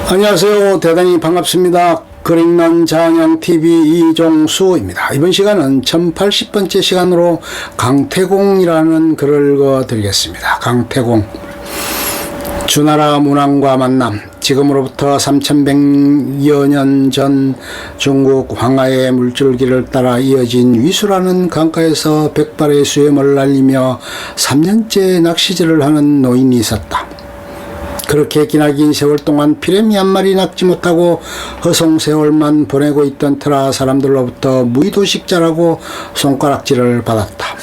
안녕하세요. 대단히 반갑습니다. 글 읽는 장영TV 이종수입니다. 이번 시간은 1080번째 시간으로 강태공이라는 글을 읽어드리겠습니다. 강태공. 주나라 문왕과 만남. 지금으로부터 3100여 년 전 중국 황하의 물줄기를 따라 이어진 위수라는 강가에서 백발의 수염을 날리며 3년째 낚시질을 하는 노인이 있었다. 그렇게 기나긴 세월 동안 피레미 한 마리 낚지 못하고 허송세월만 보내고 있던 터라 사람들로부터 무의도식자라고 손가락질을 받았다.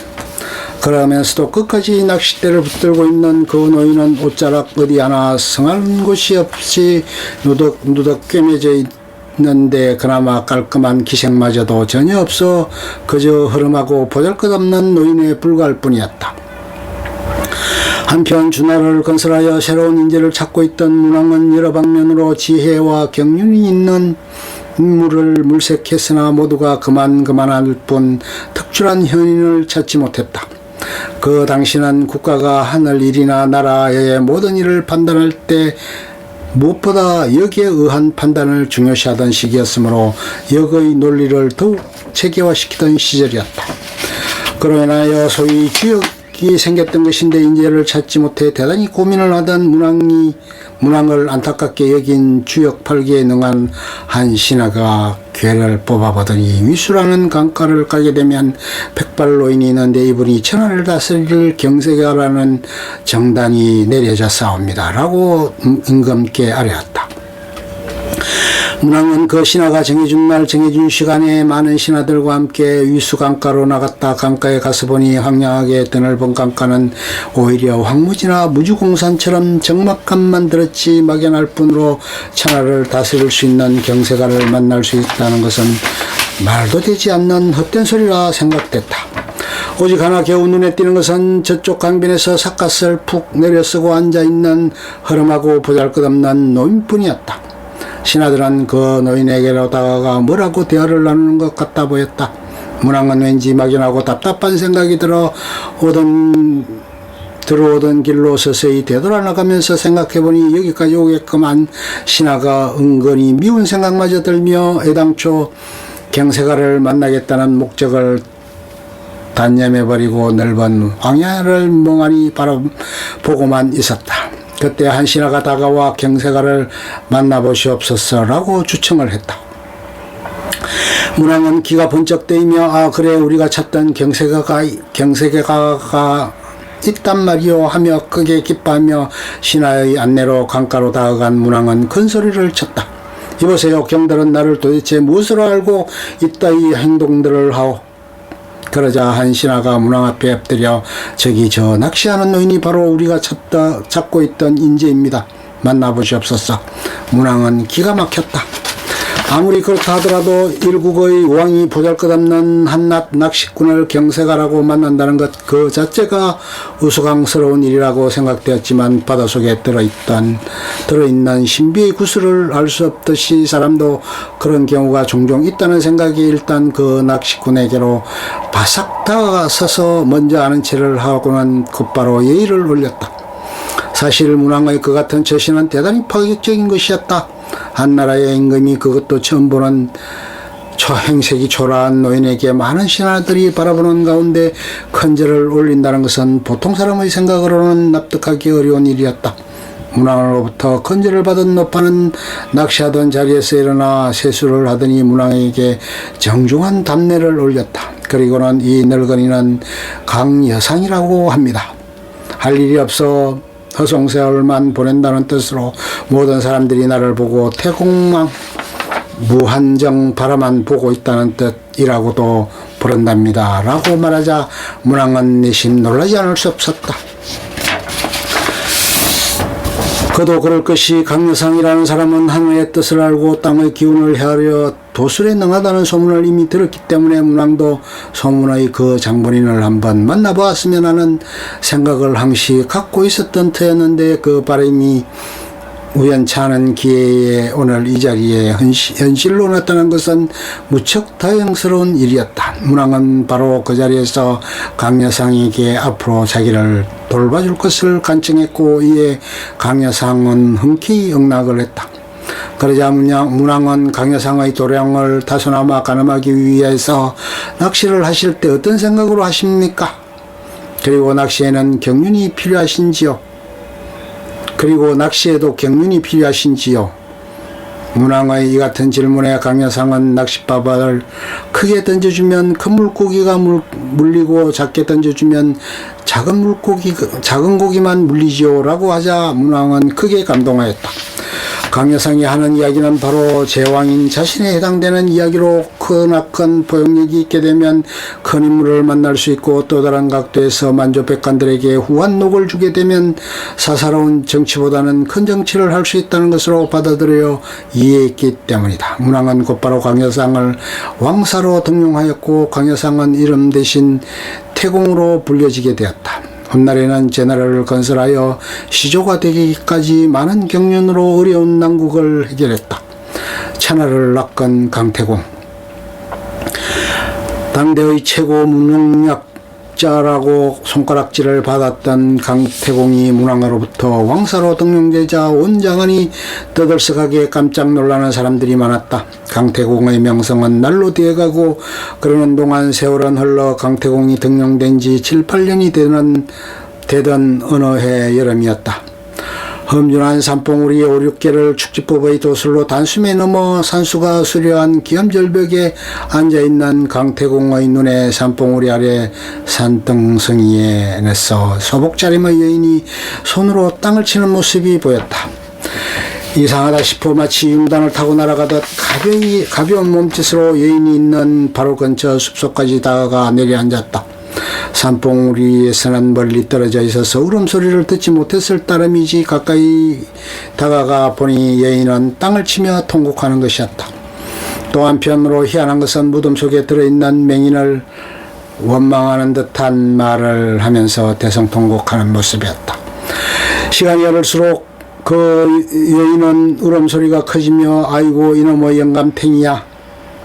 그러면서도 끝까지 낚싯대를 붙들고 있는 그 노인은 옷자락 어디 하나 성한 곳이 없이 누덕누덕 꿰매져 있는데 그나마 깔끔한 기색마저도 전혀 없어 그저 흐름하고 보잘것없는 노인에 불과할 뿐이었다. 한편 주나라를 건설하여 새로운 인재를 찾고 있던 문왕은 여러 방면으로 지혜와 경륜이 있는 인물을 물색했으나 모두가 그만할 뿐 특출한 현인을 찾지 못했다. 그 당시는 국가가 하늘 일이나 나라의 모든 일을 판단할 때 무엇보다 역에 의한 판단을 중요시하던 시기였으므로 역의 논리를 더욱 체계화시키던 시절이었다. 그로 인하여 소위 주역이 생겼던 것인데 인재를 찾지 못해 대단히 고민을 하던 문왕을 안타깝게 여긴 주역 팔기에 능한 한 신하가 괴를 뽑아보더니 위수라는 강가를 가게 되면 백발노인이 있는데 이분이 천하를 다스릴 경세가라는 정단이 내려져 싸웁니다 라고 임금께 아뢰었다. 문왕은 그 신하가 정해준 날 정해준 시간에 많은 신하들과 함께 위수 강가로 나갔다. 강가에 가서 보니 황량하게 드넓은 강가는 오히려 황무지나 무주공산처럼 적막감만 들었지 막연할 뿐으로 천하를 다스릴 수 있는 경세가를 만날 수 있다는 것은 말도 되지 않는 헛된 소리라 생각됐다. 오직 하나 겨우 눈에 띄는 것은 저쪽 강변에서 삿갓을 푹 내려쓰고 앉아있는 허름하고 보잘것없는 노인뿐이었다. 신하들은 그 노인에게로 다가가 뭐라고 대화를 나누는 것 같아 보였다. 문왕은 왠지 막연하고 답답한 생각이 들어오던 길로 서서히 되돌아나가면서 생각해보니 여기까지 오겠구만. 신하가 은근히 미운 생각마저 들며 애당초 경세가를 만나겠다는 목적을 단념해버리고 넓은 황야를 멍하니 바라보고만 있었다. 그때 한 신하가 다가와 경세가를 만나보시옵소서 라고 주청을 했다. 문왕은 기가 번쩍 뜨이며 그래 우리가 찾던 경세가가 있단 말이오 하며 크게 기뻐하며 신하의 안내로 강가로 다가간 문왕은 큰 소리를 쳤다. 이보세요. 경들은 나를 도대체 무엇으로 알고 이따위 행동들을 하오. 그러자 한 신하가 문왕 앞에 엎드려 저기 저 낚시하는 노인이 바로 우리가 찾고 있던 인재입니다. 만나보시옵소서. 문왕은 기가 막혔다. 아무리 그렇다 하더라도 일국의 왕이 보잘것없는 한낱 낚시꾼을 경세가라고 만난다는 것 그 자체가 우스꽝스러운 일이라고 생각되었지만 바닷속에 들어있는 신비의 구슬을 알 수 없듯이 사람도 그런 경우가 종종 있다는 생각이 일단 그 낚시꾼에게로 바싹 다가서서 먼저 아는 체를 하고는 곧바로 예의를 올렸다. 사실 문왕의 그 같은 처신은 대단히 파격적인 것이었다. 한나라의 임금이 그것도 처음 보는 초행색이 초라한 노인에게 많은 신하들이 바라보는 가운데 큰절을 올린다는 것은 보통 사람의 생각으로는 납득하기 어려운 일이었다. 문왕으로부터 큰절을 받은 노파는 낚시하던 자리에서 일어나 세수를 하더니 문왕에게 정중한 답례를 올렸다. 그리고는 이 늙은이는 강여상이라고 합니다. 할 일이 없어 허송세월만 보낸다는 뜻으로 모든 사람들이 나를 보고 태공망 무한정 바라만 보고 있다는 뜻이라고도 부른답니다 라고 말하자 문왕은 내심 놀라지 않을 수 없었다. 그도 그럴 것이 강여상이라는 사람은 하늘의 뜻을 알고 땅의 기운을 헤아려 도술에 능하다는 소문을 이미 들었기 때문에 문왕도 소문의 그 장본인을 한번 만나보았으면 하는 생각을 항시 갖고 있었던 터였는데 그 바람이 우연치 않은 기회에 오늘 이 자리에 현실로 나타난 것은 무척 다행스러운 일이었다. 문왕은 바로 그 자리에서 강여상에게 앞으로 자기를 돌봐줄 것을 간청했고 이에 강여상은 흔쾌히 응낙을 했다. 그러자 문왕은 강여상의 도량을 다소나마 가늠하기 위해서 낚시를 하실 때 어떤 생각으로 하십니까? 그리고 낚시에는 경륜이 필요하신지요? 그리고 낚시에도 경륜이 필요하신지요? 문왕의 이 같은 질문에 강여상은 낚싯바닥을 크게 던져주면 큰 물고기가 물리고 작게 던져주면 작은 고기만 물리지요 라고 하자 문왕은 크게 감동하였다. 강여상이 하는 이야기는 바로 제왕인 자신에 해당되는 이야기로 크나큰 포용력이 있게 되면 큰 인물을 만날 수 있고 또 다른 각도에서 만조백관들에게 후한 녹을 주게 되면 사사로운 정치보다는 큰 정치를 할 수 있다는 것으로 받아들여 이해했기 때문이다. 문왕은 곧바로 강여상을 왕사로 등용하였고 강여상은 이름 대신 태공으로 불려지게 되었다. 훗날에는 제나라를 건설하여 시조가 되기까지 많은 경륜으로 어려운 난국을 해결했다. 천하를 낚은 강태공. 당대의 최고 무능력자라고 손가락질을 받았던 강태공이 문왕으로부터 왕사로 등용되자 온 장안이 떠들썩하게 깜짝 놀라는 사람들이 많았다. 강태공의 명성은 날로 되어가고 그러는 동안 세월은 흘러 강태공이 등용된 지 7, 8년이 되던 어느 해 여름이었다. 험준한 산봉우리 5, 6개를 축지법의 도술로 단숨에 넘어 산수가 수려한 기암절벽에 앉아있는 강태공의 눈에 산봉우리 아래 산등성이에서 소복자림의 여인이 손으로 땅을 치는 모습이 보였다. 이상하다 싶어 마치 융단을 타고 날아가듯 가벼운 몸짓으로 여인이 있는 바로 근처 숲속까지 다가가 내려앉았다. 산봉우리에서는 멀리 떨어져 있어서 울음소리를 듣지 못했을 따름이지 가까이 다가가 보니 여인은 땅을 치며 통곡하는 것이었다. 또 한편으로 희한한 것은 무덤 속에 들어있는 맹인을 원망하는 듯한 말을 하면서 대성통곡하는 모습이었다. 시간이 흐를수록 그 여인은 울음소리가 커지며 아이고 이놈의 영감탱이야,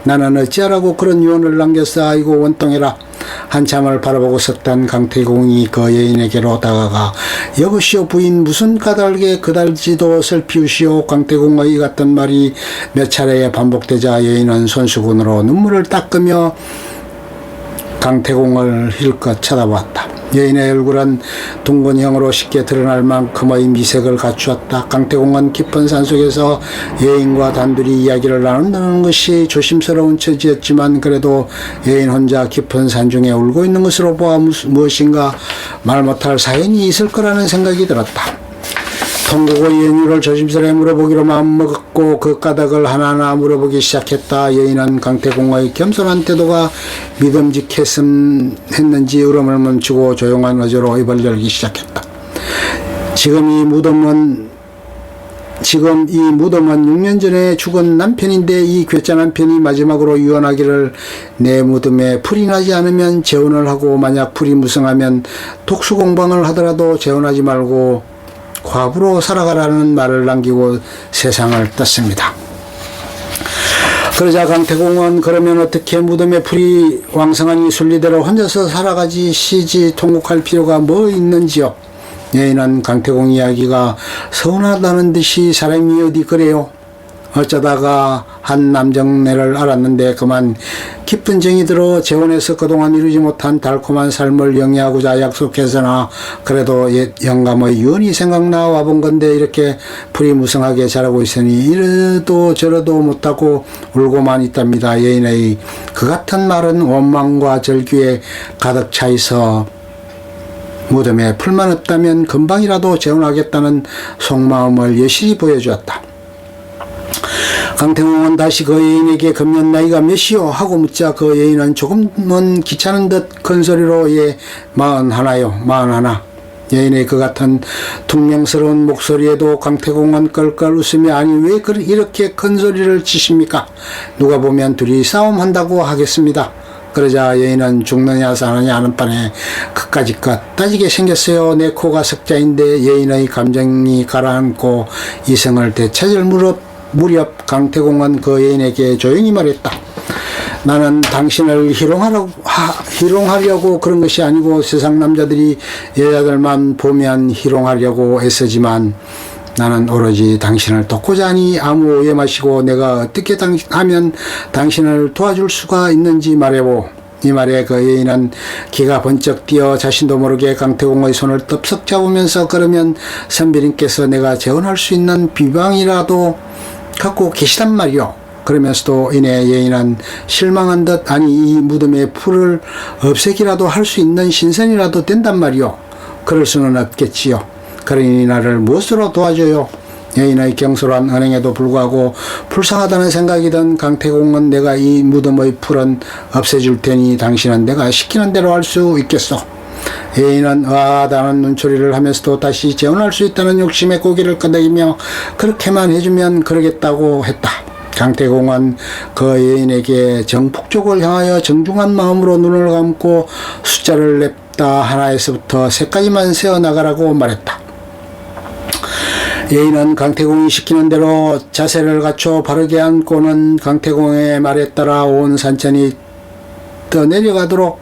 나는 어찌하라고 그런 유언을 남겼어, 아이고 원통해라. 한참을 바라보고 섰던 강태공이 그 여인에게로 다가가 여보시오 부인, 무슨 까닭에 그달지도 슬피우시오. 강태공의 이 같은 말이 몇 차례 반복되자 여인은 손수건으로 눈물을 닦으며 강태공을 힐끗 쳐다보았다. 여인의 얼굴은 둥근형으로 쉽게 드러날 만큼의 미색을 갖추었다. 강태공은 깊은 산속에서 여인과 단둘이 이야기를 나눈다는 것이 조심스러운 처지였지만 그래도 여인 혼자 깊은 산중에 울고 있는 것으로 보아 무엇인가 말 못할 사연이 있을 거라는 생각이 들었다. 통곡의 연유를 조심스레 물어보기로 마음먹었고 그 까닭을 하나하나 물어보기 시작했다. 여인은 강태공의 겸손한 태도가 믿음직했는지 울음을 멈추고 조용한 어조로 입을 열기 시작했다. 지금 이 무덤은 6년 전에 죽은 남편인데 이 괴짜 남편이 마지막으로 유언하기를 내 무덤에 풀이 나지 않으면 재혼을 하고 만약 풀이 무성하면 독수공방을 하더라도 재혼하지 말고 과부로 살아가라는 말을 남기고 세상을 떴습니다. 그러자 강태공은 그러면 어떻게 무덤에 풀이 왕성한 이 순리대로 혼자서 살아가지 쉬지 통곡할 필요가 뭐 있는지요. 여인은 강태공 이야기가 서운하다는 듯이 사람이 어디 그래요. 어쩌다가 한 남정네를 알았는데 그만 깊은 정이 들어 재혼해서 그동안 이루지 못한 달콤한 삶을 영위하고자 약속해서나 그래도 옛 영감의 유언이 생각나 와본 건데 이렇게 풀이 무성하게 자라고 있으니 이래도 저래도 못하고 울고만 있답니다. 여인의 그 같은 말은 원망과 절규에 가득 차 있어 무덤에 풀만 없다면 금방이라도 재혼하겠다는 속마음을 여실히 보여주었다. 강태공은 다시 그 여인에게 금년 나이가 몇이요? 하고 묻자 그 여인은 조금은 귀찮은 듯 큰 소리로 예, 41요. 41. 여인의 그 같은 퉁명스러운 목소리에도 강태공은 껄껄 웃으며 아니 왜 이렇게 큰 소리를 치십니까? 누가 보면 둘이 싸움한다고 하겠습니다. 그러자 여인은 죽느냐 사느냐 하는 판에 그까짓것 따지게 생겼어요. 내 코가 석자인데 여인의 감정이 가라앉고 이성을 되찾을 무렵 강태공은 그 여인에게 조용히 말했다. 나는 당신을 희롱하려고 그런 것이 아니고 세상 남자들이 여자들만 보면 희롱하려고 애쓰지만 나는 오로지 당신을 돕고자 하니 아무 오해 마시고 내가 어떻게 하면 당신을 도와줄 수가 있는지 말해보. 이 말에 그 여인은 기가 번쩍 뛰어 자신도 모르게 강태공의 손을 덥석 잡으면서 그러면 선비님께서 내가 재혼할 수 있는 비방이라도 갖고 계시단 말이오. 그러면서도 이내 여인은 실망한 듯 아니 이 무덤의 풀을 없애기라도 할 수 있는 신선이라도 된단 말이오. 그럴 수는 없겠지요. 그러니 나를 무엇으로 도와줘요. 여인의 경솔한 언행에도 불구하고 불쌍하다는 생각이 든 강태공은 내가 이 무덤의 풀은 없애줄 테니 당신은 내가 시키는 대로 할 수 있겠소. 여인은 의아하다는 눈초리를 하면서도 다시 재혼할 수 있다는 욕심에 고개를 끄덕이며 그렇게만 해주면 그러겠다고 했다. 강태공은 그 여인에게 정북쪽을 향하여 정중한 마음으로 눈을 감고 숫자를 냅다 하나에서부터 3까지만 세어나가라고 말했다. 여인은 강태공이 시키는 대로 자세를 갖춰 바르게 앉고는 강태공의 말에 따라 온 산천이 떠내려가도록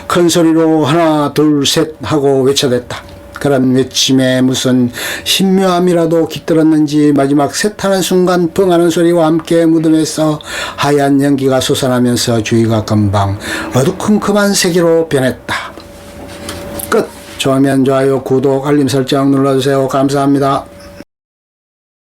큰 소리로 하나 둘 셋 하고 외쳐댔다. 그런 외침에 무슨 신묘함이라도 깃들었는지 마지막 셋 하는 순간 펑 하는 소리와 함께 무덤에서 하얀 연기가 솟아나면서 주위가 금방 어두컴컴한 세계로 변했다. 끝. 좋으면 좋아요, 구독, 알림 설정 눌러주세요. 감사합니다.